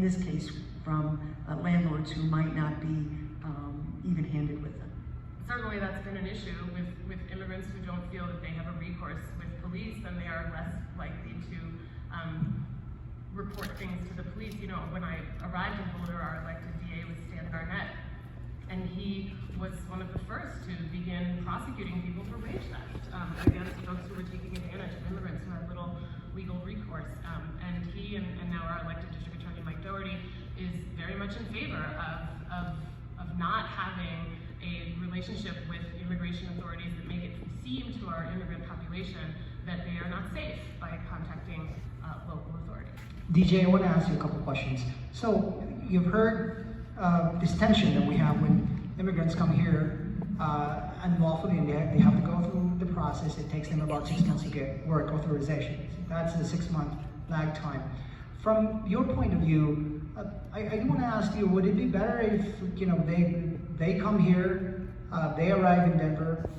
in this case, from landlords who might not be even-handed with them. Certainly that's been an issue with immigrants who don't feel that they have a recourse with police, then they are less likely to report things to the police. You know, when I arrived in Boulder, our elected DA was Stan Garnett, and he was one of the first to begin prosecuting people for wage theft against folks who were taking advantage of immigrants who had little legal recourse. And he and now our elected District Attorney Mike Doherty is very much in favor of not having a relationship with immigration authorities that make it seem to our immigrant population that they are not safe by contacting local authorities. DJ, I want to ask you a couple questions. So you've heard this tension that we have when immigrants come here unlawfully, and they have to go through the process. It takes them about 6 months to get work authorization. That's the 6-month lag time. From your point of view, I do want to ask you, would it be better if, you know, they come here, they arrive in Denver,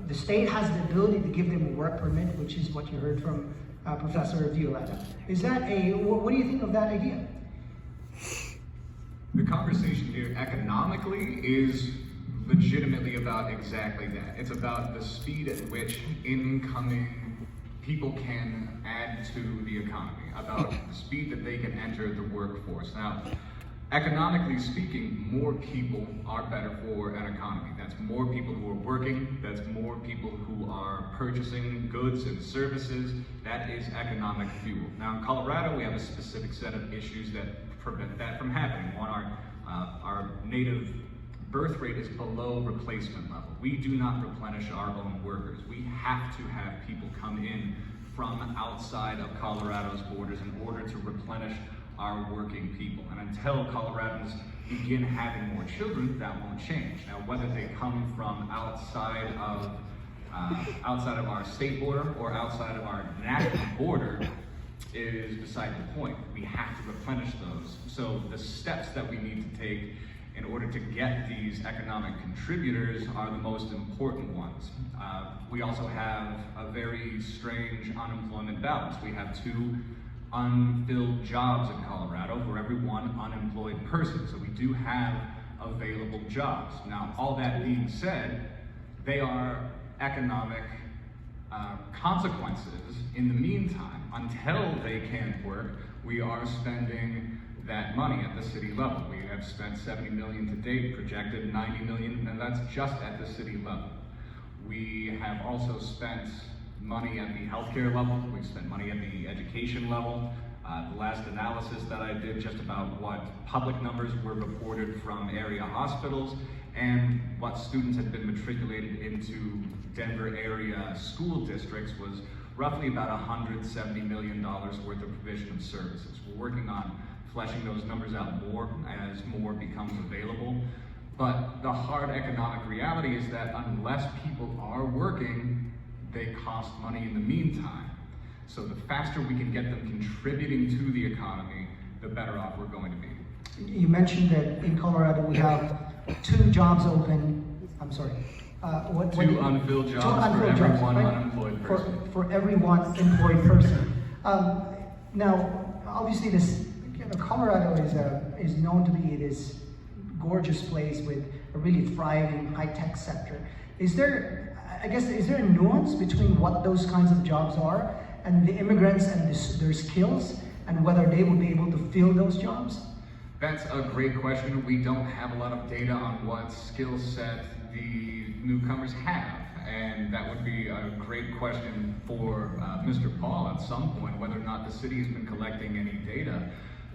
the state has the ability to give them a work permit, which is what you heard from Professor Violetta. Is that what do you think of that idea? The conversation here economically is legitimately about exactly that. It's about the speed at which incoming people can add to the economy, about the speed that they can enter the workforce. Now, economically speaking, more people are better for an economy. That's more people who are working, that's more people who are purchasing goods and services. That is economic fuel. Now in Colorado, we have a specific set of issues that prevent that from happening. One, our native birth rate is below replacement level. We do not replenish our own workers. We have to have people come in from outside of Colorado's borders in order to replenish our working people. And until Coloradans begin having more children, that won't change. Now, whether they come from outside of our state border or outside of our national border is beside the point. We have to replenish those. So the steps that we need to take in order to get these economic contributors are the most important ones. We also have a very strange unemployment balance. We have 2 unfilled jobs in Colorado for every 1 unemployed person. So we do have available jobs. Now, all that being said, they are economic consequences. In the meantime, until they can work, we are spending that money at the city level. We have spent $70 million to date, projected $90 million, and that's just at the city level. We have also spent money at the healthcare level. We've spent money at the education level. The last analysis that I did just about what public numbers were reported from area hospitals and what students had been matriculated into Denver area school districts was roughly about $170 million worth of provision of services. We're working on fleshing those numbers out more as more becomes available. But the hard economic reality is that unless people are working, they cost money in the meantime. So the faster we can get them contributing to the economy, the better off we're going to be. You mentioned that in Colorado we have 2 jobs open. I'm sorry. 2 unfilled jobs for every 1 unemployed person. For every 1 employed person. Now, obviously, Colorado is known to be this gorgeous place with a really thriving high-tech sector. Is there a nuance between what those kinds of jobs are and the immigrants and their skills, and whether they would be able to fill those jobs? That's a great question. We don't have a lot of data on what skill set the newcomers have, and that would be a great question for Mr. Paul at some point, whether or not the city has been collecting any data.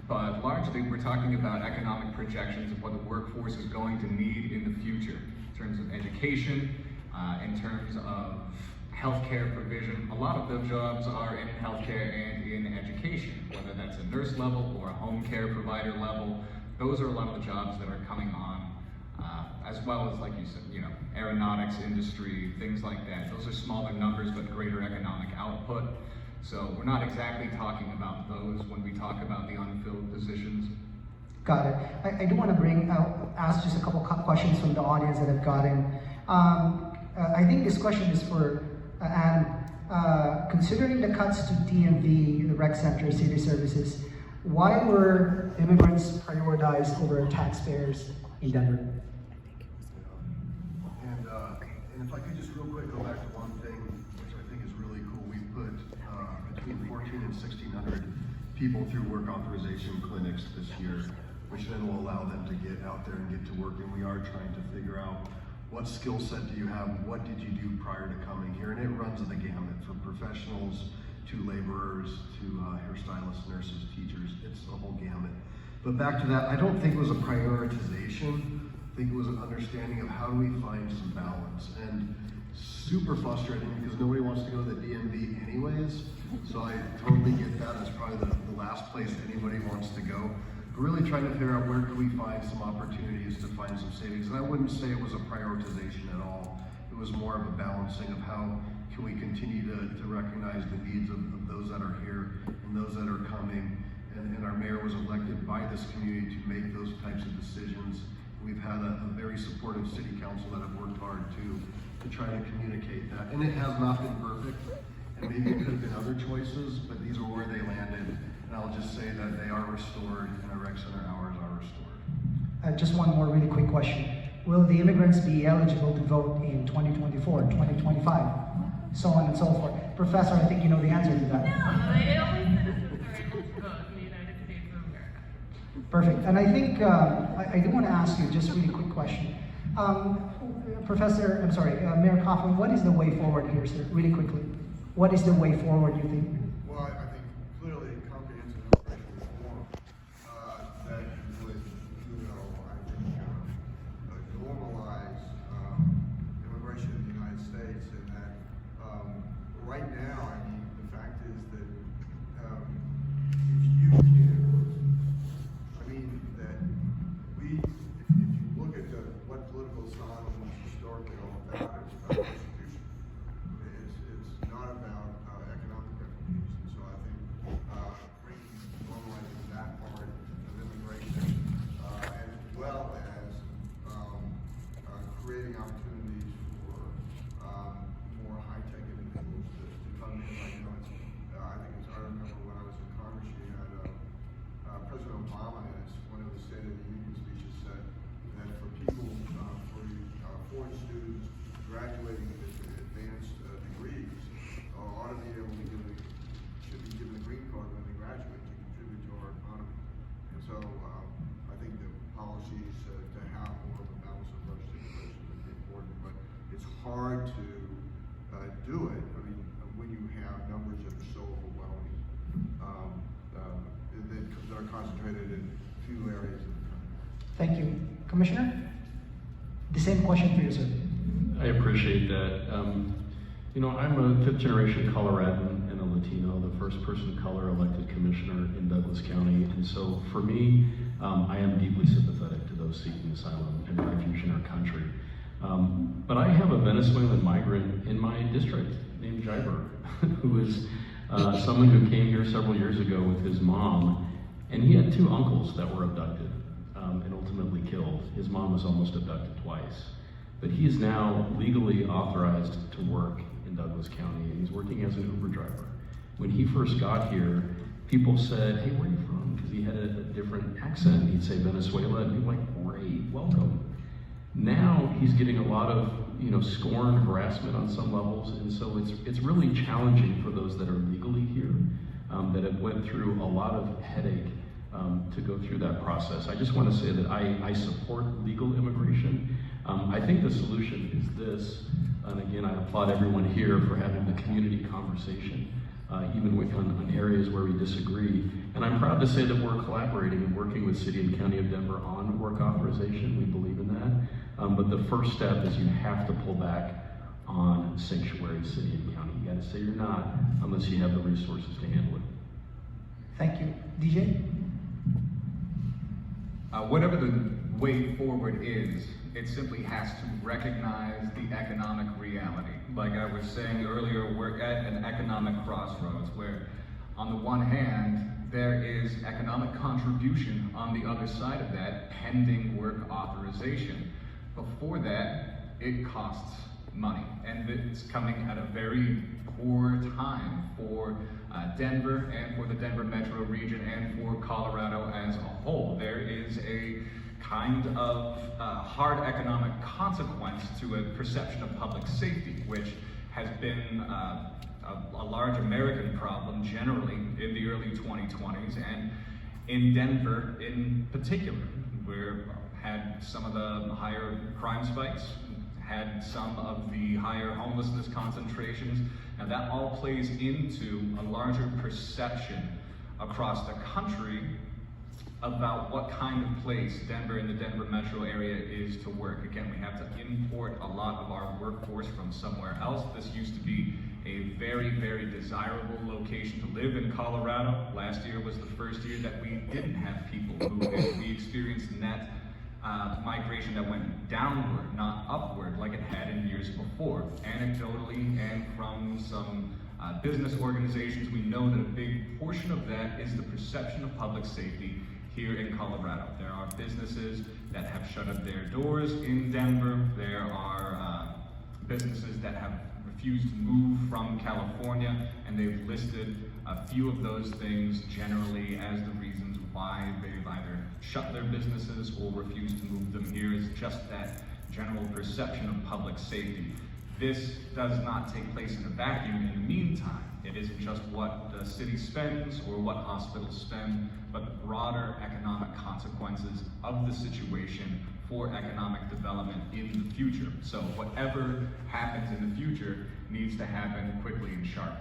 But largely, we're talking about economic projections of what the workforce is going to need in the future, in terms of education, in terms of healthcare provision. A lot of those jobs are in healthcare and in education, whether that's a nurse level or a home care provider level. Those are a lot of the jobs that are coming on, as well as, like you said, aeronautics industry, things like that. Those are smaller numbers, but greater economic output. So we're not exactly talking about those when we talk about the unfilled positions. Got it. I do want to ask just a couple questions from the audience that I've gotten. I think this question is for Adam. Considering the cuts to DMV, the rec center, city services, Why were immigrants prioritized over taxpayers in Denver? And if I could just real quick go back to one thing, which I think is really cool. We put between 14 and 1,600 people through work authorization clinics this year, which then will allow them to get out there and get to work. And we are trying to figure out what skill set do you have, what did you do prior to coming here? And it runs the gamut from professionals to laborers to hairstylists, nurses, teachers. It's the whole gamut. But back to that, I don't think it was a prioritization. I think it was an understanding of how do we find some balance. And super frustrating because nobody wants to go to the DMV anyways. So I totally get that. It's probably the last place anybody wants to go. But really trying to figure out where can we find some opportunities to find some savings. And I wouldn't say it was a prioritization at all. It was more of a balancing of how can we continue to recognize the needs of those that are here and those that are coming. And our mayor was elected by this community to make those types of decisions. We've had a very supportive city council that have worked hard to try to communicate that. And it has not been perfect, and maybe it could have been other choices, but these are where they landed. And I'll just say that they are restored and our rec center hours are restored. Just one more really quick question. Will the immigrants be eligible to vote in 2024, 2025, so on and so forth? Professor, I think you know the answer to that. No, only citizens are able to vote in the United States of America. Perfect. And I think I do want to ask you just a really quick question. Mayor Coughlin, what is the way forward here, sir? Really quickly. What is the way forward, you think? Well, I think clearly comprehensive immigration reform that would, I think, normalize immigration in the United States, and that right now, I mean, the fact is that if you can, I mean, that if you look at what political asylum was historically all about, it's about persecution. It's not about economic refugees, and so I think normalizing that part of immigration, as well as creating opportunities for more high-tech individuals to come in. Like, I think I remember when I was in Congress, you had President Obama, in one of the State of the Union speeches, said that for people, for foreign students graduating with advanced degrees, ought to be able to should be given a green card when they graduate to contribute to our economy. And so I think the policies to have more of a balance approach to immigration would be important, but it's hard to do it. I mean, when you have numbers that are so overwhelming, that are concentrated in few areas of the country. Thank you. Commissioner? The same question for you, sir. I appreciate that. I'm a fifth generation Coloradan and a Latino, the first person of color elected commissioner in Douglas County. And so for me, I am deeply sympathetic to those seeking asylum and refuge in our country. But I have a Venezuelan migrant in my district named Jaiber, who is someone who came here several years ago with his mom, and he had two uncles that were abducted and ultimately killed. His mom was almost abducted twice. But he is now legally authorized to work in Douglas County, and he's working as an Uber driver. When he first got here, people said, "Hey, where are you from?" Because he had a different accent. He'd say Venezuela, and he'd be like, "Great, welcome." Now he's getting a lot of scorn, harassment on some levels, and so it's really challenging for those that are legally here, that have went through a lot of headache to go through that process. I just want to say that I support legal immigration. I think the solution is this, and again, I applaud everyone here for having the community conversation, even on areas where we disagree. And I'm proud to say that we're collaborating and working with City and County of Denver on work authorization. We believe in that. But the first step is you have to pull back on sanctuary city and county. You got to say you're not unless you have the resources to handle it. Thank you. DJ? Whatever the way forward is, it simply has to recognize the economic reality. Like I was saying earlier, we're at an economic crossroads where, on the one hand, there is economic contribution on the other side of that, pending work authorization. Before that, it costs money, and it's coming at a very poor time for Denver and for the Denver metro region and for Colorado. kind of hard economic consequence to a perception of public safety, which has been a large American problem generally in the early 2020s, and in Denver in particular, where had some of the higher crime spikes, had some of the higher homelessness concentrations, and that all plays into a larger perception across the country about what kind of place Denver and the Denver metro area is to work. Again, we have to import a lot of our workforce from somewhere else. This used to be a very, very desirable location to live in Colorado. Last year was the first year that we didn't have people moving. We experienced net migration that went downward, not upward, like it had in years before. Anecdotally and from some business organizations, we know that a big portion of that is the perception of public safety here in Colorado. There are businesses that have shut up their doors in Denver. There are businesses that have refused to move from California, and they've listed a few of those things generally as the reasons why they've either shut their businesses or refused to move them here. Is just that general perception of public safety. This does not take place in a vacuum. In the meantime, it isn't just what the city spends or what hospitals spend, but the broader economic consequences of the situation for economic development in the future. So whatever happens in the future needs to happen quickly and sharply.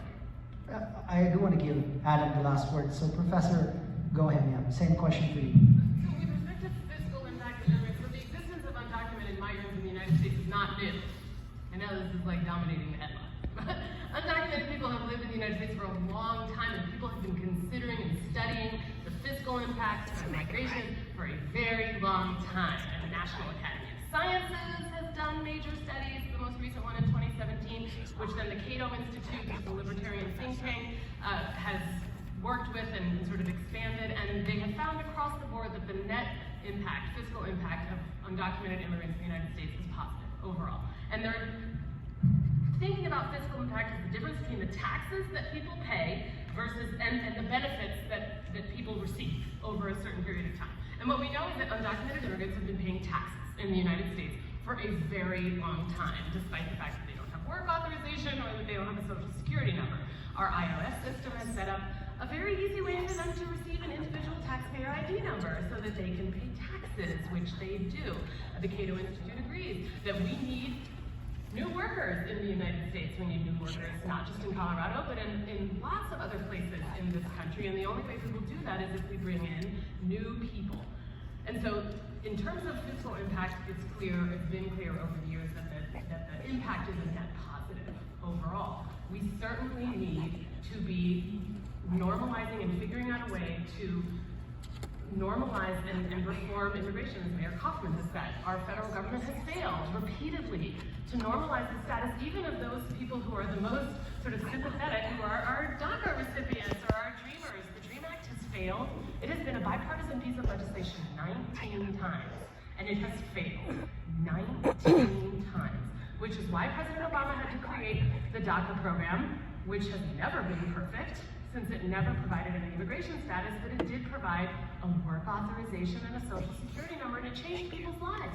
I do want to give Adam the last word. So Professor, go ahead, ma'am. Same question for you. So with respect to fiscal impact of immigrants, so the existence of undocumented migrants in the United States is not new. I know this is like dominating the headline. But undocumented people have lived in the United States for a long time, and people have been considering and studying the fiscal impact of migration for a very long time. And the National Academy of Sciences has done major studies, the most recent one in 2017, which then the Cato Institute, which is a libertarian think tank, has worked with and sort of expanded, and they have found across the board that the net impact, fiscal impact of undocumented immigrants in the United States is positive overall. And they're thinking about fiscal impact as the difference between the taxes that people pay versus and the benefits that people receive over a certain period of time. And what we know is that undocumented immigrants have been paying taxes in the United States for a very long time, despite the fact that they don't have work authorization or that they don't have a social security number. Our IRS system has set up a very easy way for them to receive an individual taxpayer ID number so that they can pay taxes, which they do. The Cato Institute agrees that we need new workers in the United States. We need new workers, not just in Colorado, but in lots of other places in this country. And the only way we will do that is if we bring in new people. And so, in terms of fiscal impact, it's been clear over the years that the impact is a net positive overall. We certainly need to be normalizing and figuring out a way to normalize and reform immigration, as Mayor Kaufman has said. Our federal government has failed repeatedly to normalize the status even of those people who are the most sort of sympathetic, who are our DACA recipients or our dreamers. The DREAM Act has failed. It has been a bipartisan piece of legislation 19 times, and it has failed 19 times, which is why President Obama had to create the DACA program, which has never been perfect, since it never provided an immigration status, but it did provide a work authorization and a social security number, and it changed people's lives.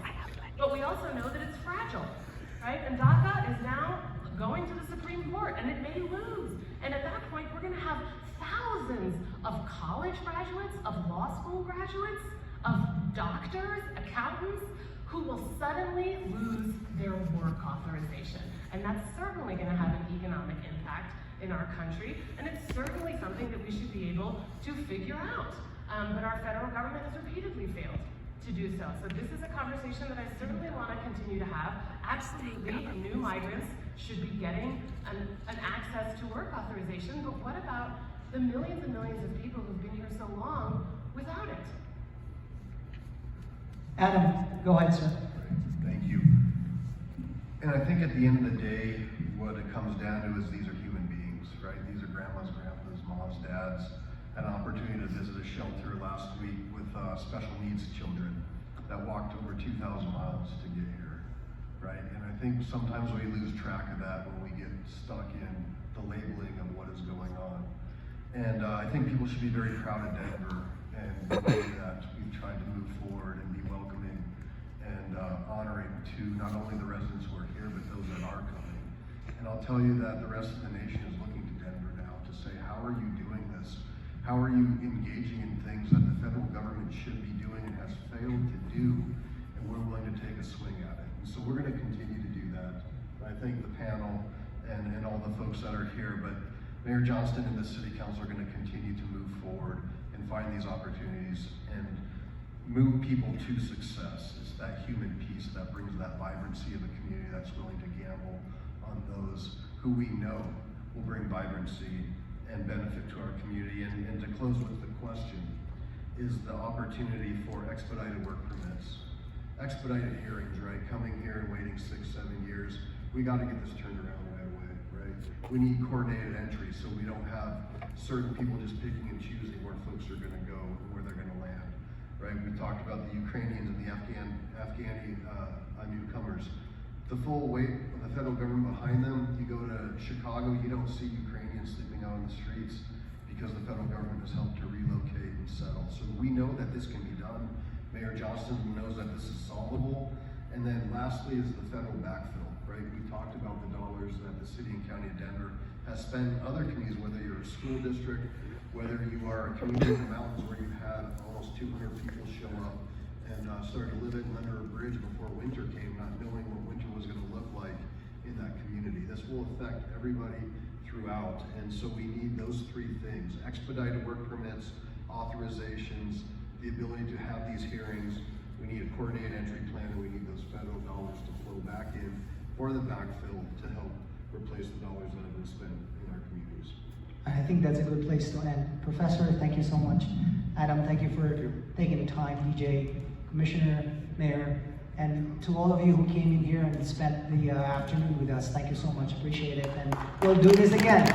But we also know that it's fragile, right? And DACA is now going to the Supreme Court, and it may lose. And at that point, we're gonna have thousands of college graduates, of law school graduates, of doctors, accountants, who will suddenly lose their work authorization. And that's certainly gonna have an economic impact in our country, and it's certainly something that we should be able to figure out. But our federal government has repeatedly failed to do so. So this is a conversation that I certainly want to continue to have. Absolutely, new migrants should be getting an access to work authorization, but what about the millions and millions of people who've been here so long without it? Adam, go ahead, sir. Thank you. And I think at the end of the day, what it comes down to is these are human beings, right? These are grandmas, grandpas, moms, dads. Had an opportunity to visit a shelter last week with special needs children that walked over 2,000 miles to get here, right? And I think sometimes we lose track of that when we get stuck in the labeling of what is going on. And I think people should be very proud of Denver and the way that we've tried to move forward and be welcoming honoring to not only the residents who are here, but those that are coming. And I'll tell you that the rest of the nation is looking to Denver now to say, how are you doing this? How are you engaging in things that the federal government should be doing and has failed to do? And we're willing to take a swing at it. And so we're going to continue to do that. I thank the panel and all the folks that are here, but Mayor Johnston and the City Council are going to continue to move forward and find these opportunities and move people to success. It's that human piece that brings that vibrancy of a community that's willing to gamble on those who we know will bring vibrancy and benefit to our community. And to close with the question, is the opportunity for expedited work permits. Expedited hearings, right? Coming here and waiting 6, 7 years. We got to get this turned around right away, right? We need coordinated entry so we don't have certain people just picking and choosing where folks are going to go and where they're going to land, right? We talked about the Ukrainians and the Afghani newcomers. The full weight of the federal government behind them. You go to Chicago, you don't see Ukrainians sleeping out on the streets because the federal government has helped to relocate and settle. So we know that this can be done. Mayor Johnston knows that this is solvable. And then lastly is the federal backfill, right? We talked about the dollars that the city and county of Denver has spent in other communities, whether you're a school district, whether you are a community in the mountains where you've had almost 200 people show up and started living under a bridge before winter came, not knowing what winter was going to look like in that community. This will affect everybody throughout, and so we need those three things: expedited work permits, authorizations, the ability to have these hearings. We need a coordinated entry plan, and we need those federal dollars to flow back in for the backfill to help replace the dollars that have been spent in our communities. I think that's a good place to end. Professor, thank you so much. Adam, thank you for taking the time. DJ, Commissioner, Mayor, and to all of you who came in here and spent the afternoon with us, thank you so much. Appreciate it, and we'll do this again.